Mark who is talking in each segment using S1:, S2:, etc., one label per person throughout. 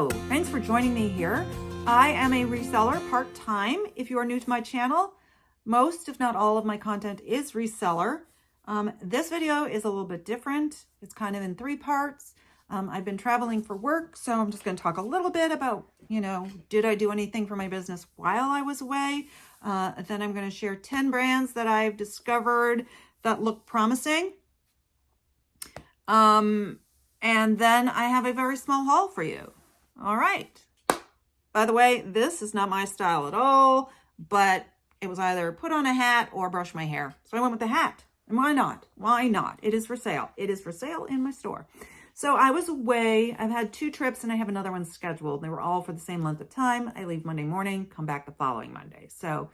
S1: Hello, thanks for joining me here. I am a reseller part-time. If you are new to my channel, most, if not all of my content is reseller. This video is a little bit different. It's kind of in three parts. I've been traveling for work, so I'm just going to talk a little bit about, did I do anything for my business while I was away? Then I'm going to share 10 brands that I've discovered that look promising. And then I have a very small haul for you. All right. By the way, this is not my style at all, but it was either put on a hat or brush my hair. So I went with the hat. And why not? Why not? It is for sale. It is for sale in my store. So I was away. I've had 2 trips and I have another one scheduled. They were all for the same length of time. I leave Monday morning, come back the following Monday. So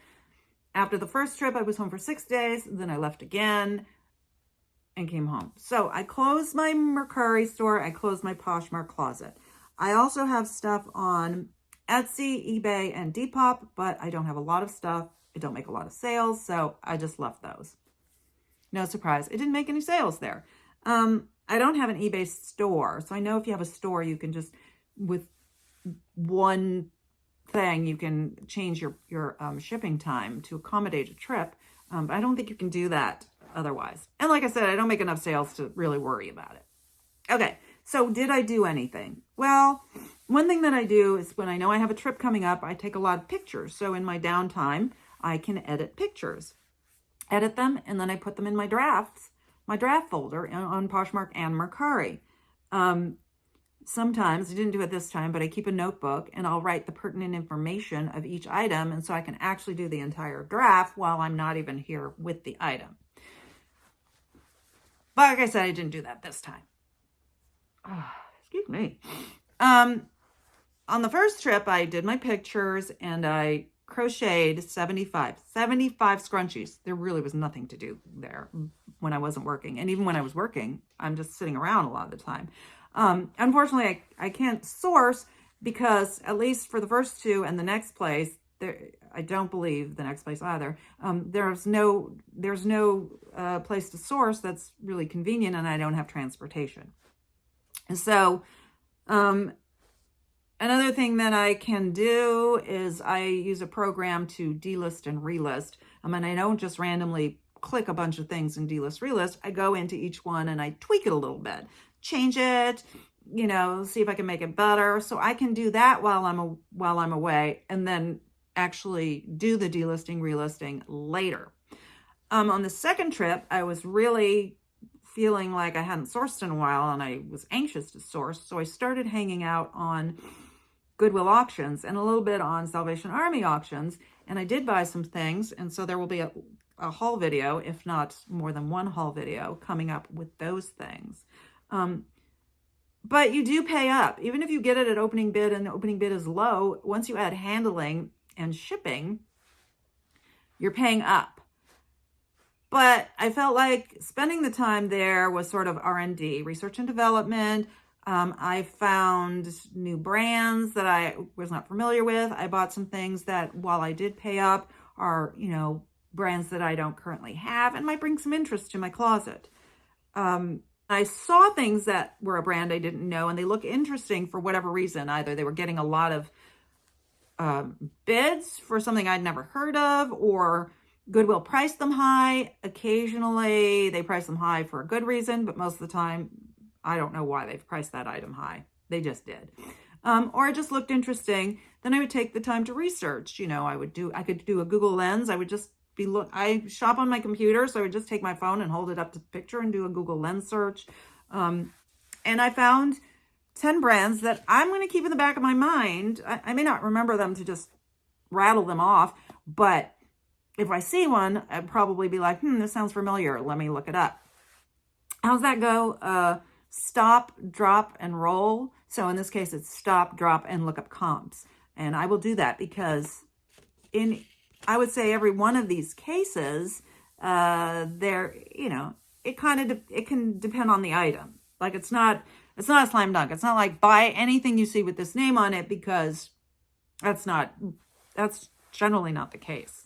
S1: after the first trip, I was home for 6 days. Then I left again and came home. So I closed my Mercari store. I closed my Poshmark closet. I also have stuff on Etsy, eBay, and Depop, but I don't have a lot of stuff. I don't make a lot of sales, so I just left those. No surprise. I didn't make any sales there. I don't have an eBay store, so I know if you have a store, you can just, with one thing, you can change your shipping time to accommodate a trip. But I don't think you can do that otherwise. And like I said, I don't make enough sales to really worry about it. Okay, so did I do anything? Well, one thing that I do is when I know I have a trip coming up, I take a lot of pictures. So in my downtime, I can edit pictures, edit them, and then I put them in my draft folder on Poshmark and Mercari. Sometimes, I didn't do it this time, but I keep a notebook and I'll write the pertinent information of each item. And so I can actually do the entire draft while I'm not even here with the item. But like I said, I didn't do that this time. Excuse me. On the first trip, I did my pictures and I crocheted 75 scrunchies. There really was nothing to do there when I wasn't working. And even when I was working, I'm just sitting around a lot of the time. Unfortunately, I can't source because at least for the first 2 and the next place, I don't believe the next place either. There's no place to source that's really convenient, and I don't have transportation. And so, another thing that I can do is I use a program to delist and relist. And I don't just randomly click a bunch of things and delist, relist. I go into each one and I tweak it a little bit, change it, see if I can make it better. So I can do that while I'm away, and then actually do the delisting, relisting later. On the second trip, I was really feeling like I hadn't sourced in a while and I was anxious to source. So I started hanging out on Goodwill auctions and a little bit on Salvation Army auctions. And I did buy some things. And so there will be a haul video, if not more than one haul video, coming up with those things. But you do pay up. Even if you get it at opening bid and the opening bid is low, once you add handling and shipping, you're paying up. But I felt like spending the time there was sort of R&D, research and development. I found new brands that I was not familiar with. I bought some things that, while I did pay up, are, brands that I don't currently have and might bring some interest to my closet. I saw things that were a brand I didn't know, and they look interesting for whatever reason. Either they were getting a lot of bids for something I'd never heard of, or Goodwill priced them high. Occasionally, they price them high for a good reason, but most of the time, I don't know why they've priced that item high. They just did. Or it just looked interesting. Then I would take the time to research. I could do a Google Lens. I would just I shop on my computer, so I would just take my phone and hold it up to the picture and do a Google Lens search. And I found 10 brands that I'm going to keep in the back of my mind. I may not remember them to just rattle them off, but if I see one, I'd probably be like, this sounds familiar. Let me look it up. How's that go? Stop, drop, and roll. So in this case, it's stop, drop, and look up comps. And I will do that because I would say every one of these cases, it can depend on the item. Like it's not a slam dunk. It's not like buy anything you see with this name on it, because that's generally not the case.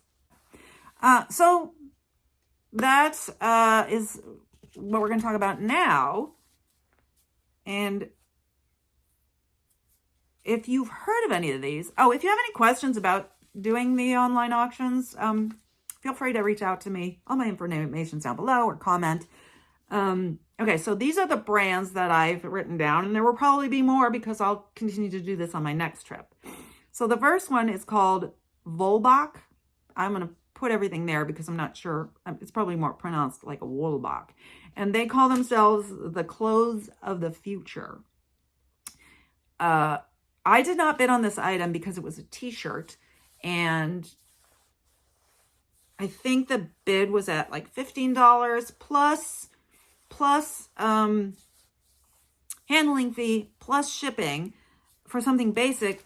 S1: So that is what we're going to talk about now. And if you've heard of any of these, oh, if you have any questions about doing the online auctions, feel free to reach out to me. All my information's down below, or comment. Okay, so these are the brands that I've written down, and there will probably be more because I'll continue to do this on my next trip. So the first one is called Volbach. I'm going to put everything there because I'm not sure. It's probably more pronounced like a Wolbach. And they call themselves the clothes of the future. I did not bid on this item because it was a t-shirt, and I think the bid was at like $15 plus handling fee plus shipping for something basic.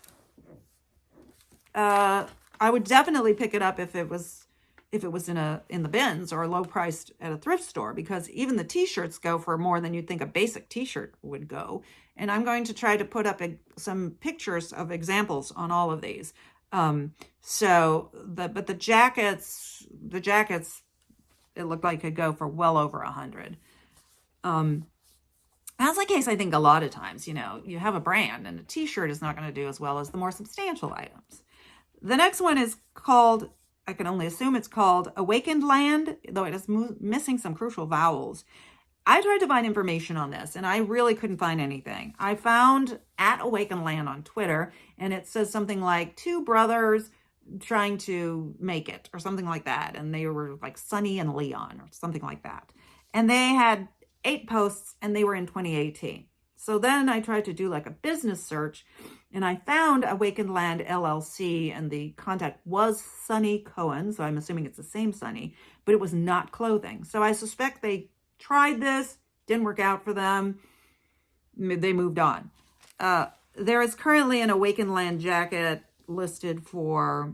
S1: I would definitely pick it up if it was in the bins or low priced at a thrift store, because even the t-shirts go for more than you'd think a basic t-shirt would go. And I'm going to try to put up some pictures of examples on all of these. But the jackets, it looked like could go for well over $100. That's the case, I think, a lot of times. You have a brand, and a t-shirt is not going to do as well as the more substantial items. The next one is called, I can only assume it's called Awakened Land, though it is missing some crucial vowels. I tried to find information on this, and I really couldn't find anything. I found at Awakened Land on Twitter, and it says something like 2 brothers trying to make it, or something like that. And they were like Sonny and Leon, or something like that. And they had 8 posts, and they were in 2018. So then I tried to do like a business search, and I found Awakened Land LLC, and the contact was Sonny Cohen. So I'm assuming it's the same Sonny, but it was not clothing. So I suspect they tried this, didn't work out for them. They moved on. There is currently an Awakened Land jacket listed for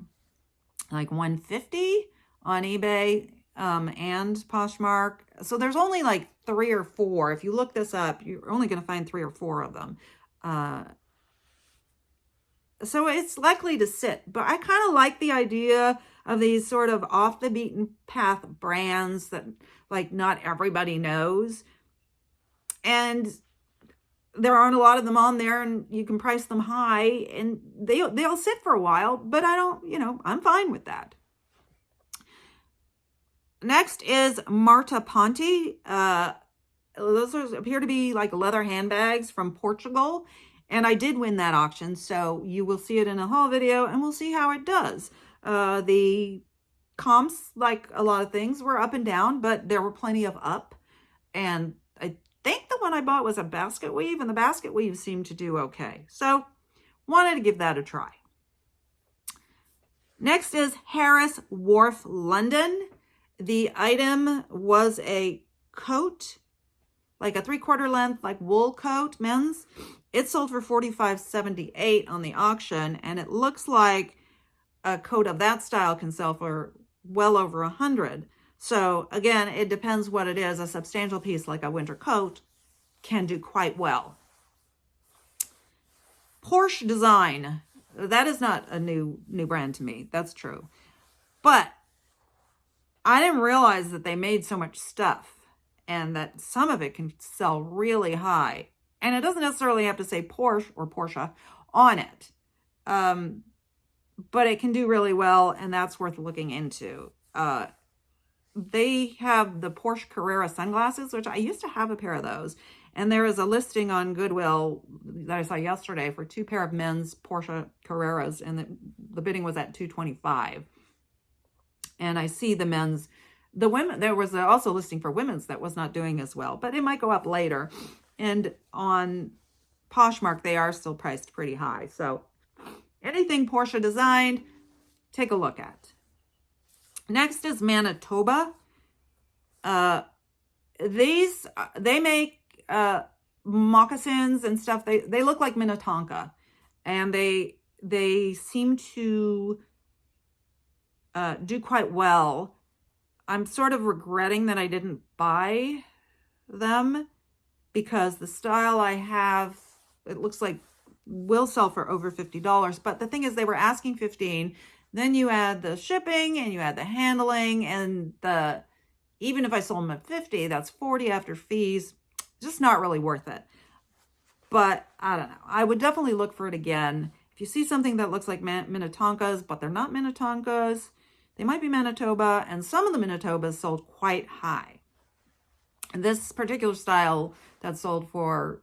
S1: like $150 on eBay and Poshmark. So there's only like 3 or 4. If you look this up, you're only going to find 3 or 4 of them. So it's likely to sit. But I kind of like the idea of these sort of off the beaten path brands that like not everybody knows. And there aren't a lot of them on there, and you can price them high, and they'll sit for a while, but I don't, I'm fine with that. Next is Marta Ponte. Those appear to be like leather handbags from Portugal, and I did win that auction, so you will see it in a haul video, and we'll see how it does. The comps, like a lot of things, were up and down, but there were plenty of up, and I think the one I bought was a basket weave, and the basket weave seemed to do okay. So wanted to give that a try. Next is Harris Wharf London. The item was a coat, like a 3/4 length, like wool coat, men's. It sold for $45.78 on the auction, and it looks like a coat of that style can sell for well over $100. So again, it depends what it is. A substantial piece like a winter coat can do quite well. Porsche Design. That is not a new brand to me. That's true. But I didn't realize that they made so much stuff, and that some of it can sell really high. And it doesn't necessarily have to say Porsche or Porsche on it. But it can do really well, and that's worth looking into. They have the Porsche Carrera sunglasses, which I used to have a pair of those. And there is a listing on Goodwill that I saw yesterday for 2 pair of men's Porsche Carreras, and the bidding was at $225. And I see the men's, the women, there was also a listing for women's that was not doing as well, but it might go up later. And on Poshmark, they are still priced pretty high. So anything Porsche designed, take a look at. Next is Manitoba. They make moccasins and stuff. They look like Minnetonka, and they seem to do quite well. I'm sort of regretting that I didn't buy them, because the style I have, it looks like will sell for over $50. But the thing is, they were asking $15. Then you add the shipping, and you add the handling, and even if I sold them at $50, that's $40 after fees. Just not really worth it. but I don't know. I would definitely look for it again. If you see something that looks like Minnetonkas, but they're not Minnetonkas, they might be Manitoba, and some of the Manitobas sold quite high. And this particular style that sold for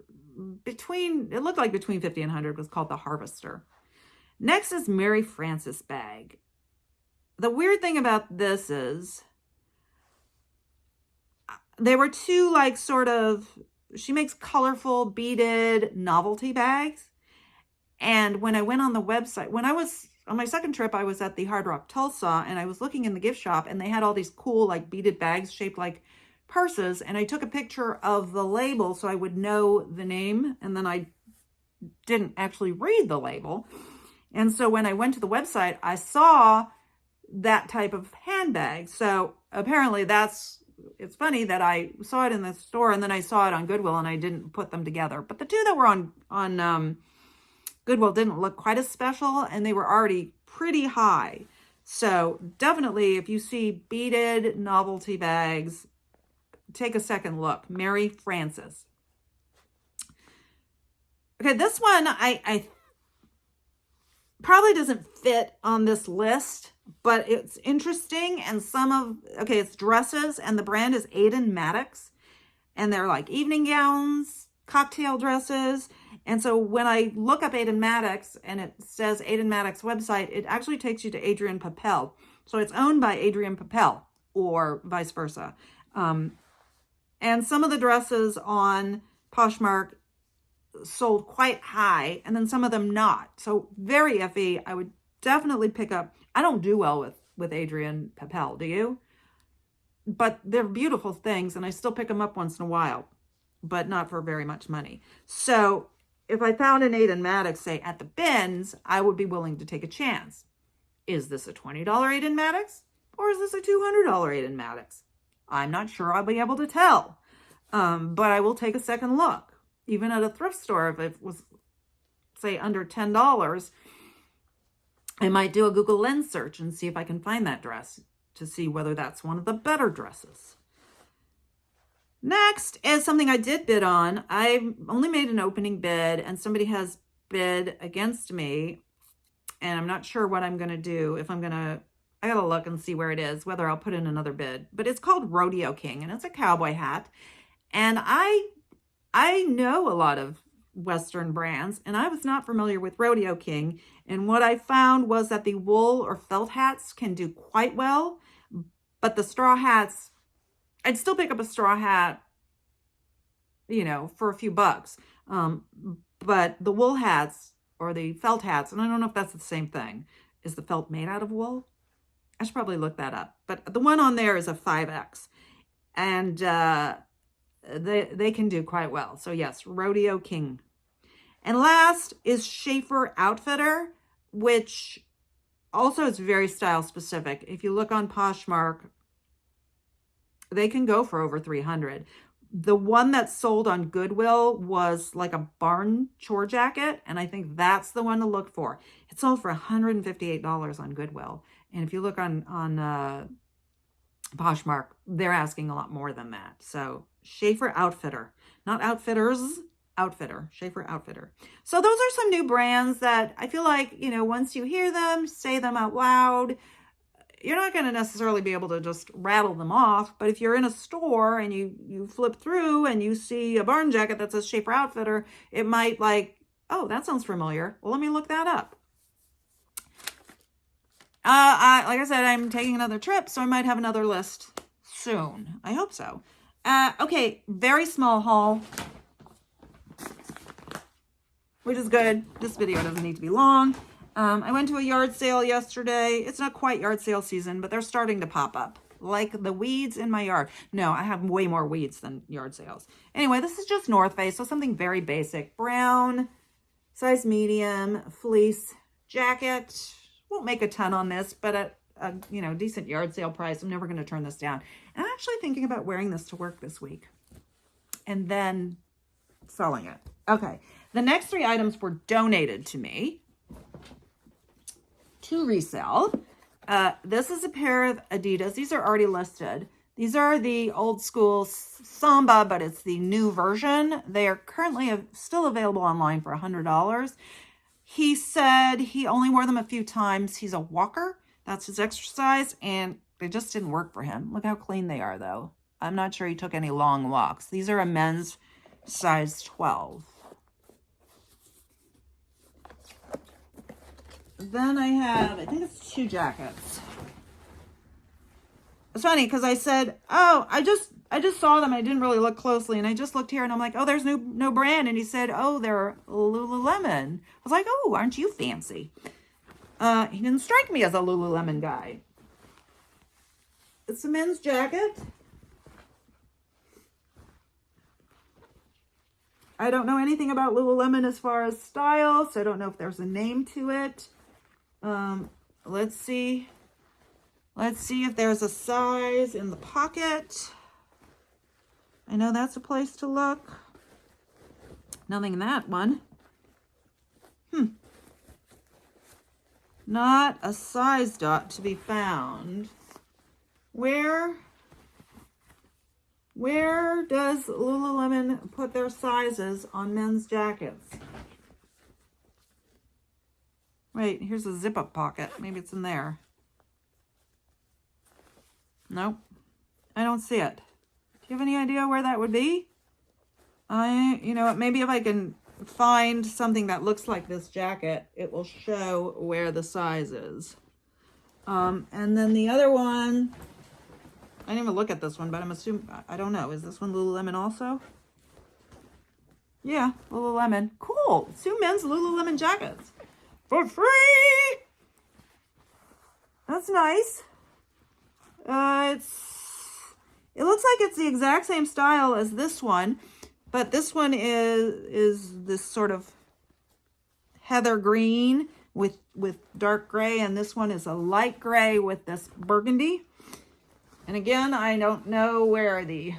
S1: it looked like between 50 and 100 was called the Harvester. Next is Mary Frances bag. The weird thing about this is they were two like sort of, she makes colorful beaded novelty bags. And when I went on the website, when I was on my second trip, I was at the Hard Rock Tulsa and I was looking in the gift shop and they had all these cool like beaded bags shaped like purses. And I took a picture of the label so I would know the name. And then I didn't actually read the label. And so when I went to the website, I saw that type of handbag. So apparently it's funny that I saw it in the store and then I saw it on Goodwill and I didn't put them together. But the two that were on Goodwill didn't look quite as special and they were already pretty high. So definitely if you see beaded novelty bags, take a second look. Mary Frances. Okay, this one I probably doesn't fit on this list, but it's interesting. And it's dresses and the brand is AIDEN MATTOX. And they're like evening gowns, cocktail dresses. And so when I look up AIDEN MATTOX and it says AIDEN MATTOX website, it actually takes you to Adrian Papel. So it's owned by Adrian Papel or vice versa. And some of the dresses on Poshmark sold quite high and then some of them not. So very iffy. I would definitely pick up. I don't do well with Adrian Papel, do you? But they're beautiful things and I still pick them up once in a while, but not for very much money. So if I found an AIDEN MATTOX, say at the bins, I would be willing to take a chance. Is this a $20 AIDEN MATTOX or is this a $200 AIDEN MATTOX? I'm not sure I'll be able to tell, but I will take a second look. Even at a thrift store, if it was, say, under $10, I might do a Google Lens search and see if I can find that dress to see whether that's one of the better dresses. Next is something I did bid on. I only made an opening bid and somebody has bid against me and I'm not sure what I'm going to do. I got to look and see where it is, whether I'll put in another bid. But it's called Rodeo King and it's a cowboy hat. And I know a lot of Western brands and I was not familiar with Rodeo King. And what I found was that the wool or felt hats can do quite well, but the straw hats, I'd still pick up a straw hat, for a few bucks. But the wool hats or the felt hats, and I don't know if that's the same thing. Is the felt made out of wool? I should probably look that up. But the one on there is a 5X. And they can do quite well. So yes, Rodeo King. And last is Schaefer Outfitter, which also is very style specific. If you look on Poshmark, they can go for over 300. The one that sold on Goodwill was like a barn chore jacket. And I think that's the one to look for. It sold for $158 on Goodwill. And if you look on Poshmark, they're asking a lot more than that. So Schaefer Outfitter, not Outfitters, Outfitter, Schaefer Outfitter. So those are some new brands that I feel like, once you hear them, say them out loud, you're not going to necessarily be able to just rattle them off. But if you're in a store and you flip through and you see a barn jacket that says Schaefer Outfitter, it might oh, that sounds familiar. Well, let me look that up. Like I said, I'm taking another trip, so I might have another list soon. I hope so. Okay, very small haul, which is good. This video doesn't need to be long. I went to a yard sale yesterday. It's not quite yard sale season, but they're starting to pop up, like the weeds in my yard. No, I have way more weeds than yard sales. Anyway, this is just North Face, so something very basic. Brown, size medium, fleece jacket. Won't make a ton on this, but at a decent yard sale price, I'm never going to turn this down. And I'm actually thinking about wearing this to work this week and then selling it. Okay, the next 3 items were donated to me to resell. This is a pair of Adidas. These are already listed. These are the old school Samba, but it's the new version. They are currently still available online for $100. He said he only wore them a few times. He's a walker. That's his exercise, and they just didn't work for him. Look how clean they are, though. I'm not sure he took any long walks. These are a men's size 12. Then I have, I think it's 2 jackets. It's funny because I said, oh, I just saw them. I didn't really look closely, and I just looked here, and I'm like, oh, there's no brand. And he said, oh, they're Lululemon. I was like, oh, aren't you fancy? He didn't strike me as a Lululemon guy. It's a men's jacket. I don't know anything about Lululemon as far as style, so I don't know if there's a name to it. Let's see. Let's see if there's a size in the pocket. I know that's a place to look. Nothing in that one. Not a size dot to be found. Where does Lululemon put their sizes on men's jackets? Wait, here's a zip-up pocket. Maybe it's in there. Nope. I don't see it. Do you have any idea where that would be? You know, maybe if I can find something that looks like this jacket, it will show where the size is. And then the other one, I didn't even look at this one, but I'm assuming, I don't know. Is this one Lululemon also? Yeah, Lululemon. Cool. 2 men's Lululemon jackets for free. That's nice. It looks like it's the exact same style as this one, but this one is this sort of heather green with dark gray, and this one is a light gray with this burgundy. And again, I don't know where the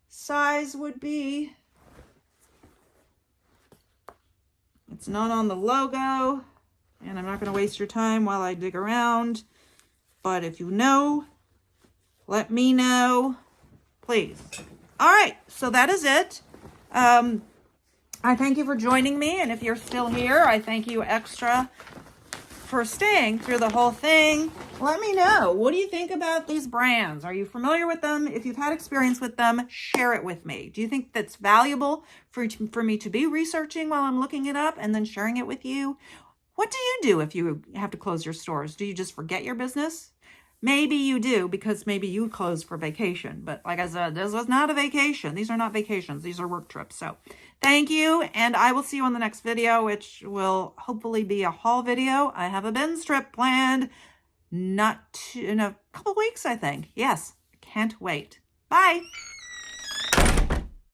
S1: size would be. It's not on the logo, and I'm not going to waste your time while I dig around. But if you know, let me know, please. All right, so that is it. I thank you for joining me, and if you're still here, I thank you extra for staying through the whole thing. Let me know. What do you think about these brands? Are you familiar with them? If you've had experience with them, share it with me. Do you think that's valuable for me to be researching while I'm looking it up and then sharing it with you? What do you do if you have to close your stores? Do you just forget your business? Maybe you do, because maybe you closed for vacation. But like I said, this was not a vacation. These are not vacations. These are work trips. So thank you. And I will see you on the next video, which will hopefully be a haul video. I have a Ben's trip planned in a couple weeks, I think. Yes, can't wait. Bye.